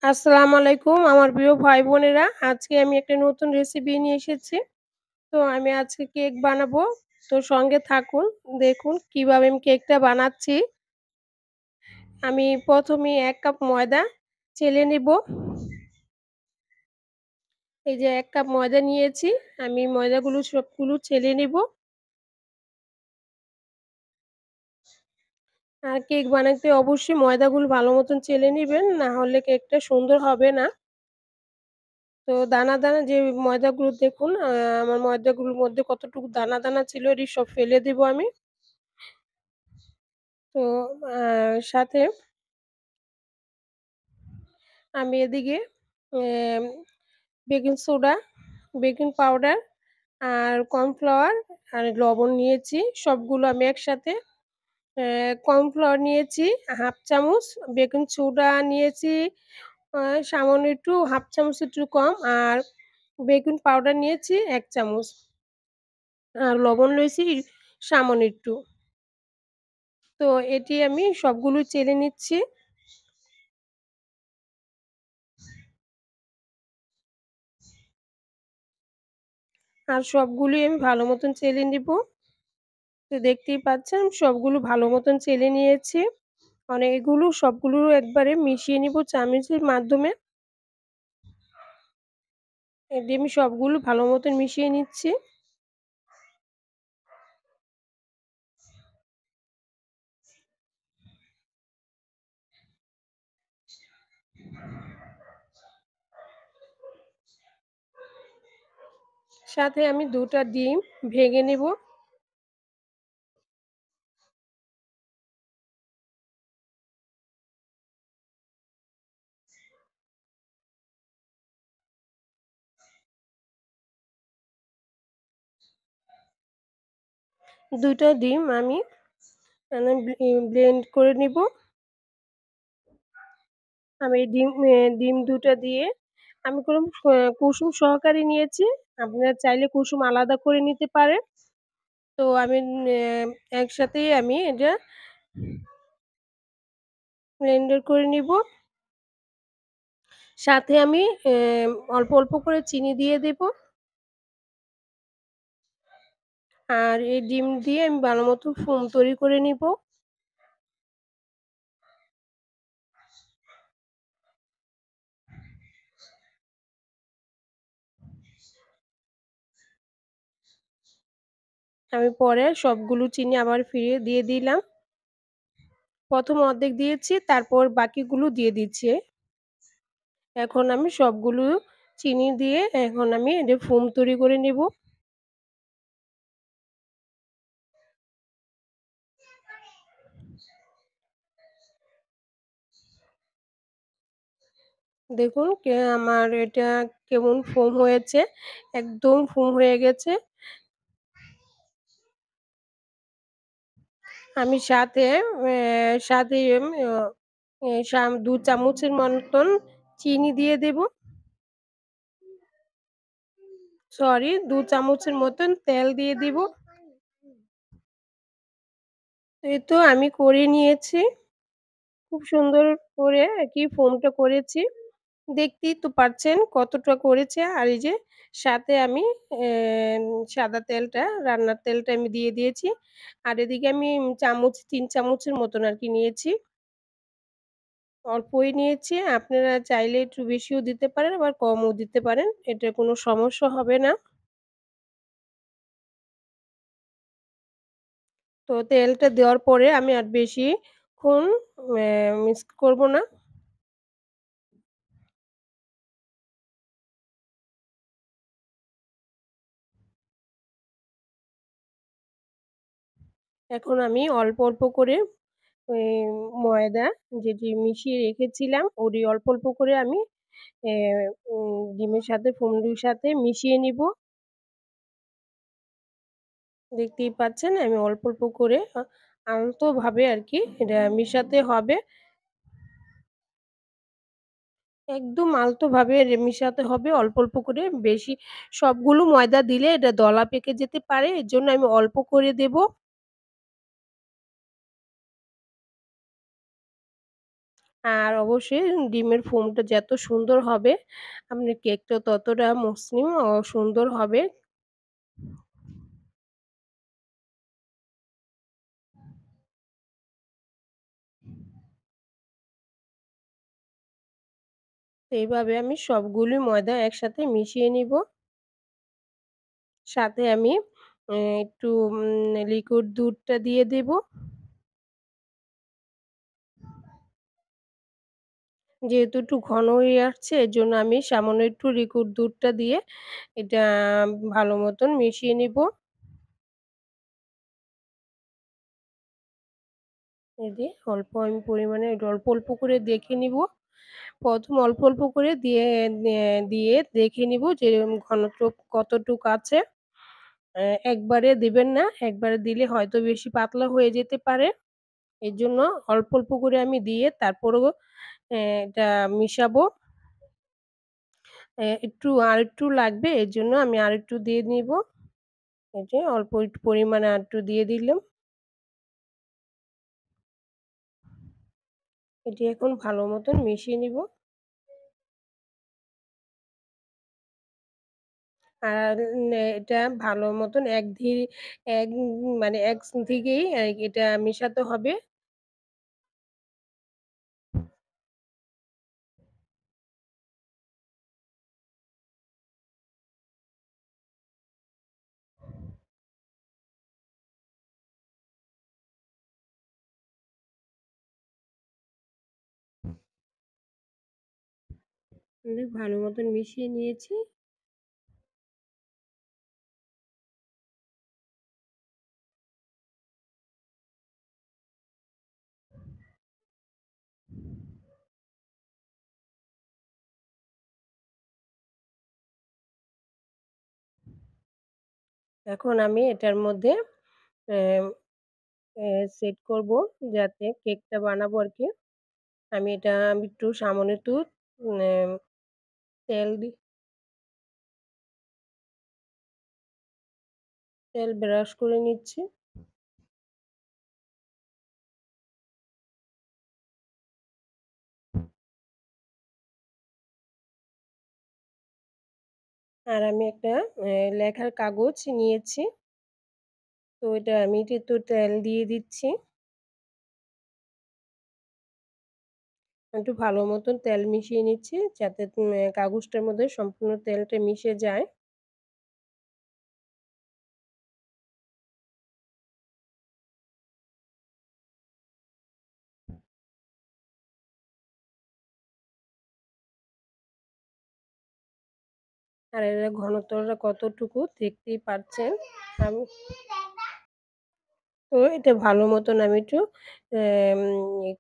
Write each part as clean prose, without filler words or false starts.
আসসালামু আলাইকুম আমার প্রিয় ভাই-বোনেরা। আজকে আমি একটা নতুন রেসিপি নিয়ে এসেছি। তো আমি আজকে কেক বানাবো। তো সঙ্গে থাকুন। দেখুন কিভাবে আমি কেকটা বানাচ্ছি। আমি ১ম এই ১ কাপ ময়দা চেলে নিবো। এই যে ১ কাপ ময়দা নিয়েছি। আমি ময়দাগুলো সবগুলো চেলে নিবো। আর কেক বানাতে অবশ্যই ময়দাগুলো ভালো মতন চেলে নিবেন। না হলে কেকটা সুন্দর হবে না। তো দানা, দানা যে ময়দাগুলো দেখুন আমার ময়দাগুলোর মধ্যে কতটুকু দানা, দানা ছিল এটি সব ফেলে দেবো আমি। তো সাথে আমি এদিকে এম বেকিং সোডা, বেকিং পাউডার আর কর্নফ্লাওয়ার আর লবণ নিয়েছি। সবগুলো আমি একসাথে কর্নফ্লাওয়ার নিয়েছি ১/২ চামচ, বেকিং সোডা নিয়েছি সামান্য একটু ১/২ চামচের একটু কম আর বেকিং পাউডার নিয়েছি ১ চামচ। আর লবণ লইছি সামান্য একটু। তো এটি আমি সবগুলো চেলে নিচ্ছি। আর সবগুলোই আমি ভালো মতন চেলে নিবো। তো দেখতেই পাচ্ছেন সবগুলো ভালো মতন চেলে নিয়েছি। অনেকগুলো সবগুলো একবারে মিশিয়ে নিবো চামচের মাধ্যমে। এ দিয়ে আমি সবগুলো ভালো মতন মিশিয়ে নিচ্ছি। সাথে আমি ২ টা ডিম ভেঙে নিবো। ২ টা ডিম আমি ব্লেন্ড করে নিবো। আমি ডিম ২ টা দিয়ে আমি কুসুম সহকারে নিয়েছি। আপনারা চাইলে কুসুম আলাদা করে নিতে পারেন। তো আমি একসাথেই আমি এটা ব্লেন্ডার করে নিবো। সাথে আমি অল্প, অল্প করে চিনি দিয়ে দেবো। আর এই ডিম দিয়ে আমি ভালো মতো ফোম তৈরি করে নিবো। আমি পরে সবগুলো চিনি আবার ফিরিয়ে দিয়ে দিলাম। ১ম অর্ধেক দিয়েছি, তারপর বাকিগুলো দিয়ে দিচ্ছি। এখন আমি সবগুলো চিনি দিয়ে এখন আমি এটা ফোম তৈরি করে নিবো। দেখুন আমার এটা কেমন ফোম হয়েছে, একদম ফোম হয়ে গেছে। আমি সাথে ২ চামচের মতন চিনি দিয়ে দেবো। সরি ২ চামচের মতন তেল দিয়ে দিব। এই তো আমি করে নিয়েছি। খুব সুন্দর করে আরকি ফোমটা করেছি। দেখতেই তো পাচ্ছেন কতটা করেছে। আর এই যে সাথে আমি সাদা তেলটা, রান্নার তেলটা আমি দিয়ে দিয়েছি। আর এদিকে আমি ৩ চামচের মতন আরকি নিয়েছি। অল্পই নিয়েছি। আপনারা চাইলে একটু বেশিও দিতে পারেন, আবার কমও দিতে পারেন। এটার কোনো সমস্যা হবে না। তো তেলটা দেওয়ার পরে আমি আর বেশিক্ষণ মিক্স করব না। এখন আমি অল্প, অল্প করে ওই ময়দা যেটি মিশিয়ে রেখেছিলাম, ওটি অল্প, অল্প করে আমি এ ডিমের সাথে ফুমরুর সাথে মিশিয়ে নিবো। দেখতেই পাচ্ছেন আমি অল্প, অল্প করে আলতোভাবে আরকি এটা মিশাতে হবে। একদম আলতোভাবে মিশাতে হবে অল্প, অল্প করে। বেশি সবগুলো ময়দা দিলে এটা দলা পেকে যেতে পারে। এজন্য আমি অল্প করে দেবো। আর অবশ্যই ডিমের ফোমটা যত সুন্দর হবে, আপনার কেকটা ততটা মসৃণ ও সুন্দর হবে। তো এইভাবে আমি সবগুলি ময়দা একসাথে মিশিয়ে নিব। সাথে আমি একটু লিকুইড দুধটা দিয়ে দেব। যেহেতু একটু ঘন হয়ে আসছে এজন্য আমি সামান্য একটু লিকুইড দুধটা দিয়ে এটা ভালো মতন মিশিয়ে নিব। এই যে আমি পরিমাণে অল্প, অল্প করে দেখে নিব। ১ম অল্প, অল্প করে দিয়ে দেখে নিব যে ঘনত্ব কতটুক আছে। একবারে দিবেন না, একবারে দিলে হয়তো বেশি পাতলা হয়ে যেতে পারে। এজন্য অল্প, অল্প করে আমি দিয়ে তারপরেও এটা মিশাবো। আরেকটু লাগবে এজন্য আমি আরেকটু দিয়ে নিব। এই যে অল্প একটু পরিমাণে আরেকটু দিয়ে দিলাম। এটি এখন ভালো মতন মিশিয়ে নিব। আর এটা ভালো মতন এক মানে এক দিকেই এটা মেশাতে হবে। ভালো মতন মিশিয়ে নিয়েছি। এখন আমি এটার মধ্যে অ্যা সেট করব যাতে কেকটা বানাবো আরকি। আমি একটু সামান্য একটু তেল দি তেল ব্রাশ করে নিচ্ছি। আর আমি একটা লেখার কাগজ নিয়েছি। তো এটা আমি একটু তেল দিয়ে দিচ্ছি। একটু ভালো মতন তেল মিশিয়ে নিচ্ছি যাতে কাগজটার মধ্যে সম্পূর্ণ তেলটা মিশে যায়। আর এর ঘনত্বটা কতটুকু দেখতেই পাচ্ছেন। আমি তো এটা ভালো মতন আমি একটু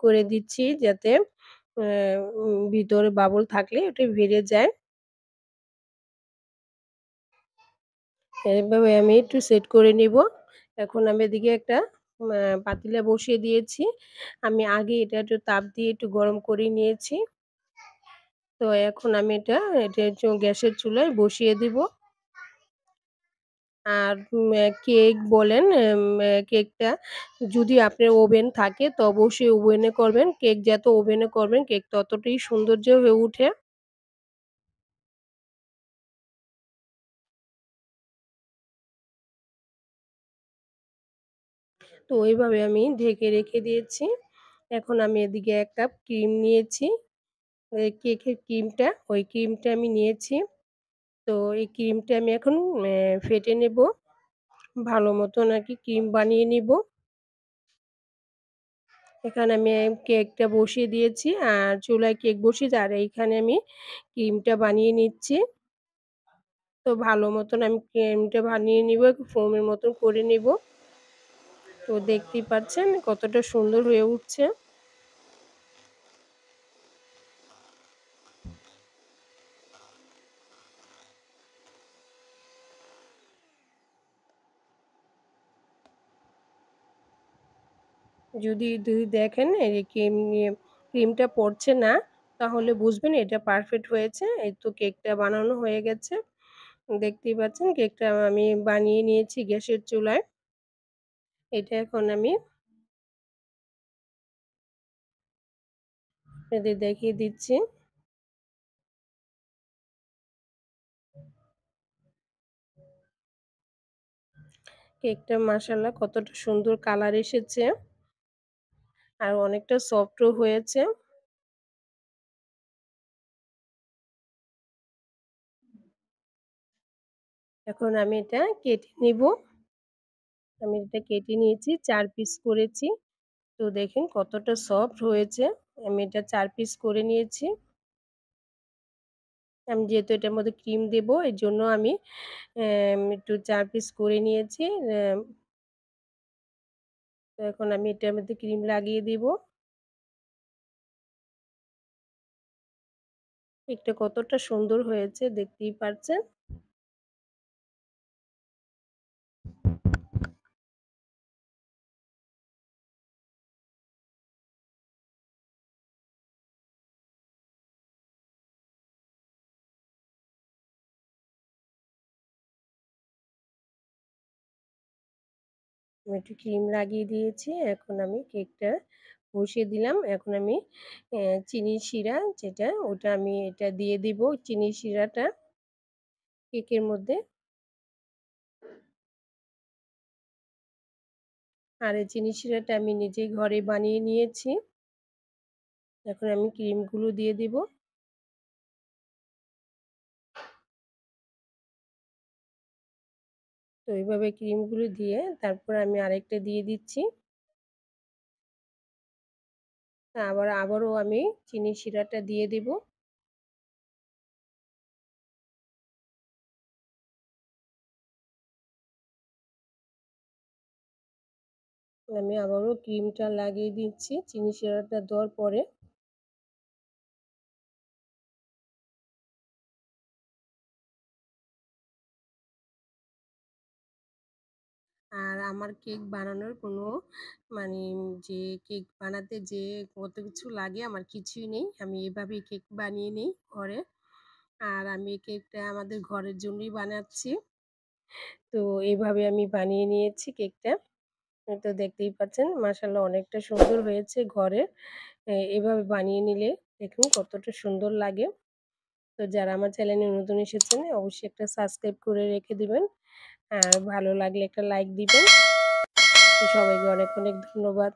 করে দিচ্ছি যাতে ভিতরে বাবল থাকলে ওটা বেরিয়ে যায়। এভাবে আমি একটু সেট করে নিব। এখন আমি এদিকে একটা পাতিলা বসিয়ে দিয়েছি। আমি আগে এটা একটু তাপ দিয়ে একটু গরম করে নিয়েছি। তো এখন আমি এটা গ্যাসের চুলায় বসিয়ে দিব। আর কেক বলেন কেকটা যদি আপনার ওভেন থাকে তো অবশ্যই ওভেনে করবেন। কেক যত ওভেনে করবেন কেক ততটাই সৌন্দর্য হয়ে উঠে। তো ওইভাবে আমি ঢেকে রেখে দিয়েছি। এখন আমি এদিকে ১ কাপ ক্রিম নিয়েছি। কেকের ক্রিমটা, ওই ক্রিমটা আমি নিয়েছি। তো এই ক্রিমটা আমি এখন ফেটে নেব। ভালো মতন আরকি ক্রিম বানিয়ে নিব। এখানে আমি কেকটা বসিয়ে দিয়েছি। আর চুলায় কেক বসিয়েছি আর এইখানে আমি ক্রিমটা বানিয়ে নিচ্ছি। তো ভালো মতন আমি ক্রিমটা বানিয়ে নিব, একটু ফোমের মতন করে নিব। তো দেখতেই পাচ্ছেন কতটা সুন্দর হয়ে উঠছে। যদি দেখেন এই যে ক্রিমটা পড়ছে না, তাহলে বুঝবেন এটা পারফেক্ট হয়েছে। এই তো কেকটা বানানো হয়ে গেছে। দেখতেই পাচ্ছেন কেকটা আমি বানিয়ে নিয়েছি গ্যাসের চুলায়। এটা এখন আমি আপনাদের দেখিয়ে দিচ্ছি। কেকটা মাশাআল্লাহ কতটা সুন্দর কালার এসেছে। আর অনেকটা সফটও হয়েছে। এখন আমি এটা কেটে নিব। আমি এটা কেটে নিয়েছি, ৪ পিস করেছি। তো দেখেন কতটা সফট হয়েছে। আমি এটা ৪ পিস করে নিয়েছি। আমি যেহেতু এটার মধ্যে ক্রিম দেব এজন্য আমি একটু ৪ পিস করে নিয়েছি। তো এখন আমি এটার মধ্যে ক্রিম লাগিয়ে দিব। কেকটা কতটা সুন্দর হয়েছে দেখতেই পারছেন। আমি একটু ক্রিম লাগিয়ে দিয়েছি। এখন আমি কেকটা বসিয়ে দিলাম। এখন আমি চিনির শিরা যেটা ওটা আমি এটা দিয়ে দিব চিনির শিরাটা কেকের মধ্যে। আর এই চিনির শিরাটা আমি নিজেই ঘরে বানিয়ে নিয়েছি। এখন আমি ক্রিমগুলো দিয়ে দিব। তো এইভাবে ক্রিমগুলো দিয়ে তারপর আমি আরেকটা দিয়ে দিচ্ছি। আবারও আমি চিনির শিরাটা দিয়ে দিব। আমি আবারও ক্রিমটা লাগিয়ে দিচ্ছি চিনি শিরাটা দেওয়ার পরে। আর আমার কেক বানানোর কোনো মানে যে কেক বানাতে যে কত কিছু লাগে আমার কিছুই নেই। আমি এভাবেই কেক বানিয়ে নিই ঘরে। আর আমি এই কেকটা আমাদের ঘরের জন্যই বানাচ্ছি। তো এভাবে আমি বানিয়ে নিয়েছি কেকটা। তো দেখতেই পাচ্ছেন মাশাআল্লাহ অনেকটা সুন্দর হয়েছে ঘরে। এভাবে বানিয়ে নিলে দেখুন কতটা সুন্দর লাগে। তো যারা আমার চ্যানেলে নতুন এসেছেন অবশ্যই একটা সাবস্ক্রাইব করে রেখে দিবেন। আর ভালো লাগলে একটা লাইক দিবেন। তো সবাইকে অনেক ধন্যবাদ।